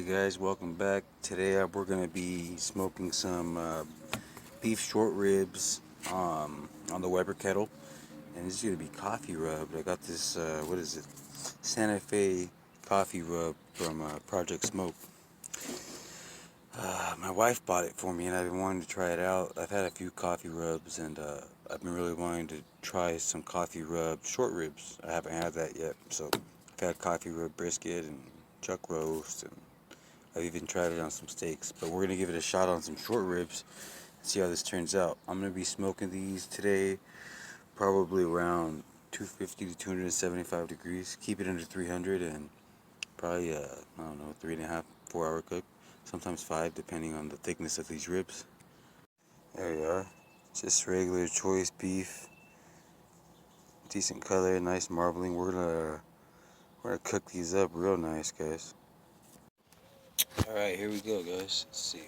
guys, welcome back. Today we're going to be smoking some beef short ribs on the Weber kettle. And this is going to be coffee rubbed. I got this, what is it? Santa Fe coffee rub from Project Smoke. My wife bought it for me and I've been wanting to try it out. I've had a few coffee rubs and I've been really wanting to try some coffee rub short ribs. I haven't had that yet. So I've had coffee rub brisket and chuck roast, and I've even tried it on some steaks. But we're going to give it a shot on some short ribs and see how this turns out. I'm going to be smoking these today probably around 250 to 275 degrees. Keep it under 300 and probably, I don't know, 3.5, 4 hour cook. Sometimes 5, depending on the thickness of these ribs. There you are. Just regular choice beef. Decent color, nice marbling. We're gonna cook these up real nice, guys. All right, here we go, guys. Let's see.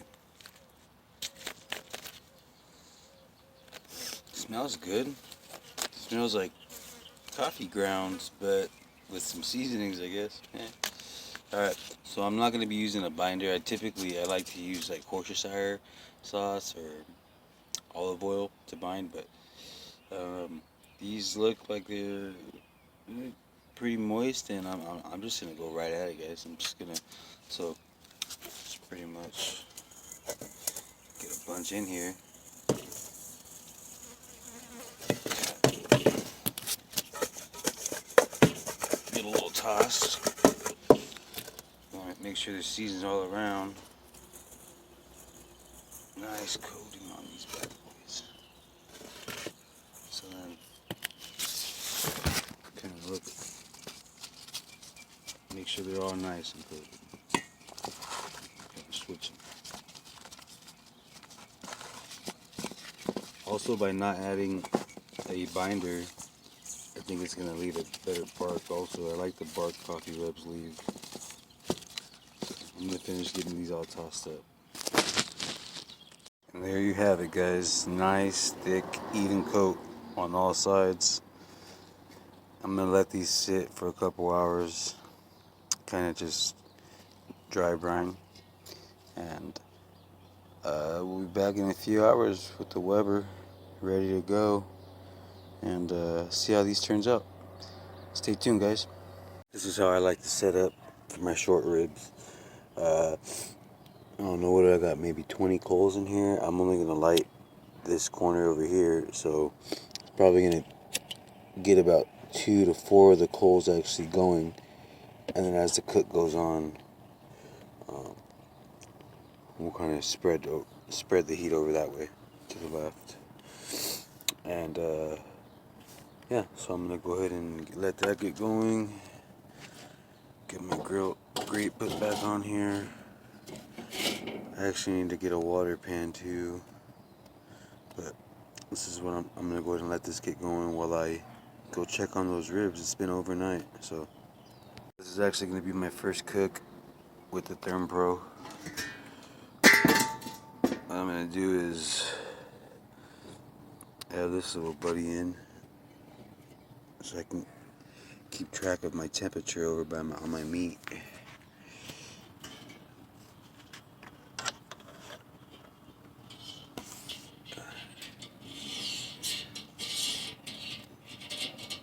Smells good. Smells like coffee grounds, but with some seasonings, I guess. Alright, so I'm not going to be using a binder. I like to use like Worcestershire sauce or olive oil to bind, but these look like they're pretty moist, and I'm just going to go right at it, guys. I'm just going to, so just pretty much get a bunch in here. Get a little toss. Make sure the season's all around. Nice coating on these bad boys. So then, kind of look, make sure they're all nice and coated. Kind of switch them. Also, by not adding a binder, I think it's going to leave a better bark. Also, I like the bark coffee rubs leave. I'm going to finish getting these all tossed up. And there you have it, guys. Nice, thick, even coat on all sides. I'm going to let these sit for a couple hours. Kind of just dry brine. And we'll be back in a few hours with the Weber ready to go. And see how these turns out. Stay tuned, guys. This is how I like to set up for my short ribs. I don't know what I got, maybe 20 coals in here. I'm only going to light this corner over here, so probably going to get about 2 to 4 of the coals actually going, and then as the cook goes on, we'll kind of spread the heat over that way to the left. And yeah, so I'm going to go ahead and let that get going. Get my grate put back on here. I actually need to get a water pan too, but this is what I'm going to go ahead and let this get going while I go check on those ribs. It's been overnight, so this is actually going to be my first cook with the ThermPro. What I'm going to do is add this little buddy in so I can keep track of my temperature over on my meat.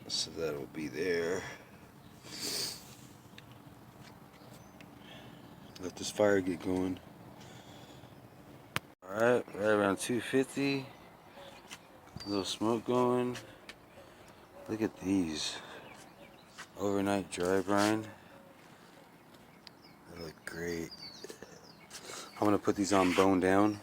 So that'll be there. Let this fire get going. Alright, right around 250. A little smoke going. Look at these. Overnight dry brine. They look great. I'm going to put these on bone down.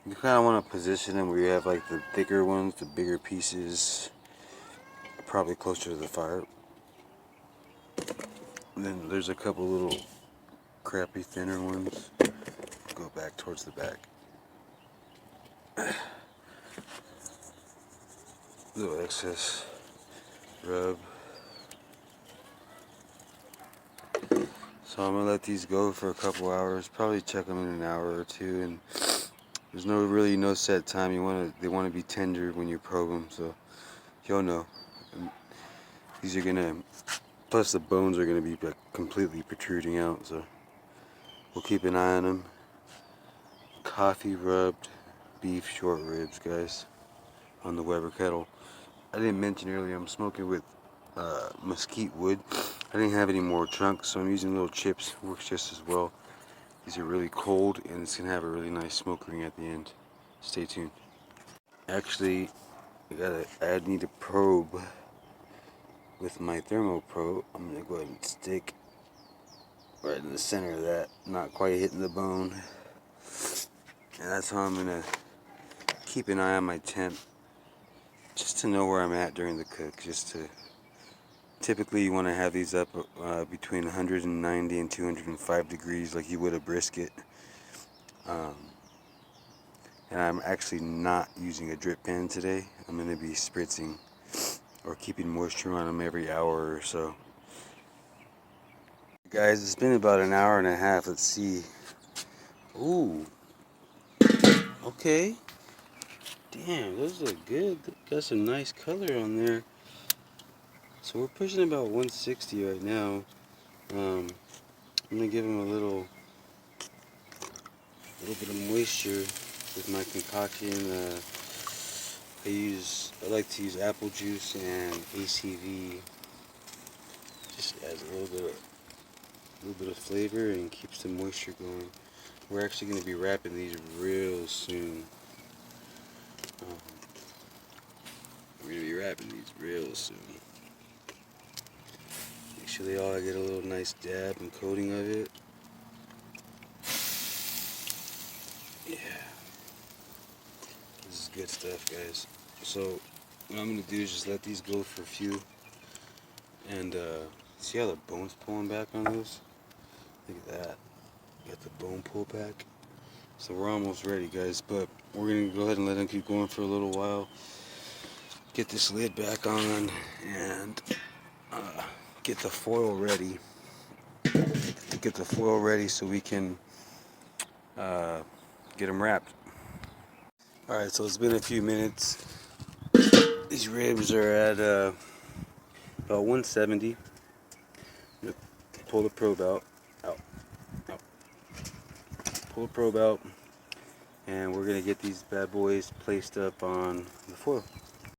You kind of want to position them where you have like the thicker ones, the bigger pieces, probably closer to the fire. And then there's a couple little crappy thinner ones. Go back towards the back. Little excess rub. So I'm gonna let these go for a couple hours. Probably check them in an hour or two. And there's really no set time. They want to be tender when you probe them. So you'll know. And these are gonna. Plus the bones are gonna be like completely protruding out. So we'll keep an eye on them. Coffee rubbed beef short ribs, guys, on the Weber kettle. I didn't mention earlier I'm smoking with mesquite wood. I didn't have any more chunks, so I'm using little chips. Works just as well. These are really cold, and it's gonna have a really nice smoke ring at the end. Stay tuned. Actually, I need a probe with my thermo probe. I'm gonna go ahead and stick right in the center of that, not quite hitting the bone. And that's how I'm gonna keep an eye on my temp, just to know where I'm at during the cook. Typically you want to have these up between 190 and 205 degrees, like you would a brisket. And I'm actually not using a drip pan today. I'm gonna be spritzing or keeping moisture on them every hour or so. Guys, it's been about an hour and a half. Let's see. Ooh. Okay. Damn, those look good. Got some nice color on there. So we're pushing about 160 right now. I'm gonna give them a little bit of moisture with my concoction. I like to use apple juice and ACV. Just adds a little bit of flavor and keeps the moisture going. We're actually going to be wrapping these real soon. We're going to be wrapping these real soon. Make sure they all get a little nice dab and coating of it. Yeah. This is good stuff, guys. So what I'm going to do is just let these go for a few. And see how the bone's pulling back on those? Look at that. Got the bone pull back. So we're almost ready, guys, but we're going to go ahead and let them keep going for a little while. Get this lid back on and get the foil ready. Get the foil ready so we can get them wrapped. Alright, so it's been a few minutes. These ribs are at about 170. Pull the probe out. Pull the probe out. And we're going to get these bad boys placed up on the foil.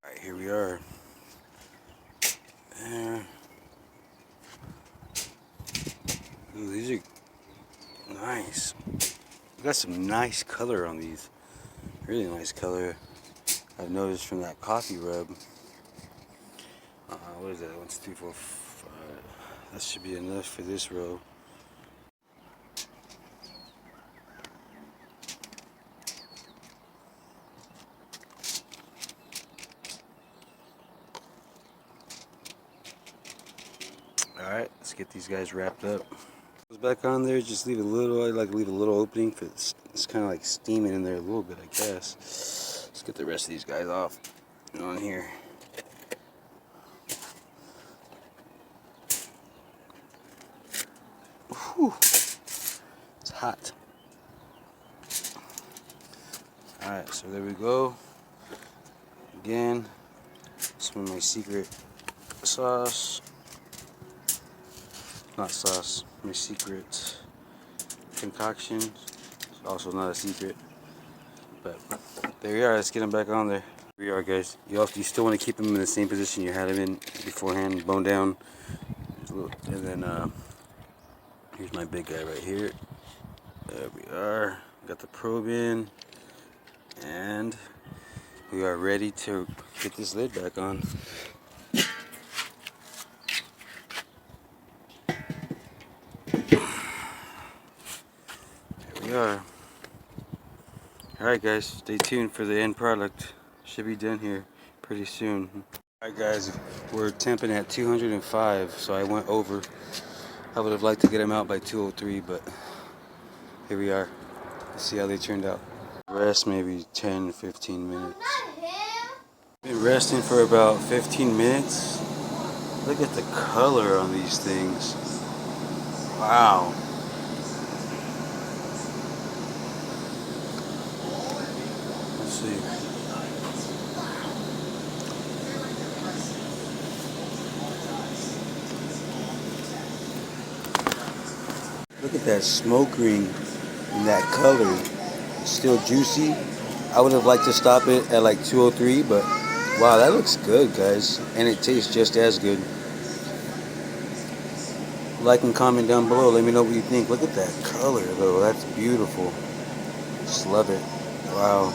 Alright, here we are. There. Ooh, these are nice. We got some nice color on these. Really nice color. I've noticed from that coffee rub. What is that? 1, 2, 3, 4, 5. That should be enough for this row. Alright, let's get these guys wrapped up. Goes back on there, just leave a little, I like to leave a little opening for it's kind of like steaming in there a little bit, I guess. Let's get the rest of these guys off on here. Whew. It's hot. Alright, so there we go. Again, some of my secret sauce. Not sauce, my secret concoction. It's also not a secret. But there we are, let's get them back on there. Here we are, guys. You still want to keep them in the same position you had them in beforehand, bone down. And then here's my big guy right here. There we are. Got the probe in. And we are ready to get this lid back on. There we are. Alright guys, stay tuned for the end product. Should be done here pretty soon. Alright guys, we're temping at 205, so I went over. I would have liked to get them out by 203, but here we are. See how they turned out. Rest maybe 10, 15 minutes. Been resting for about 15 minutes. Look at the color on these things. Wow. Let's see. Look at that smoke ring and that color. Still juicy. I would have liked to stop it at like 203, but wow, that looks good, guys. And it tastes just as good. Like and comment down below. Let me know what you think. Look at that color, though. That's beautiful. Just love it. Wow.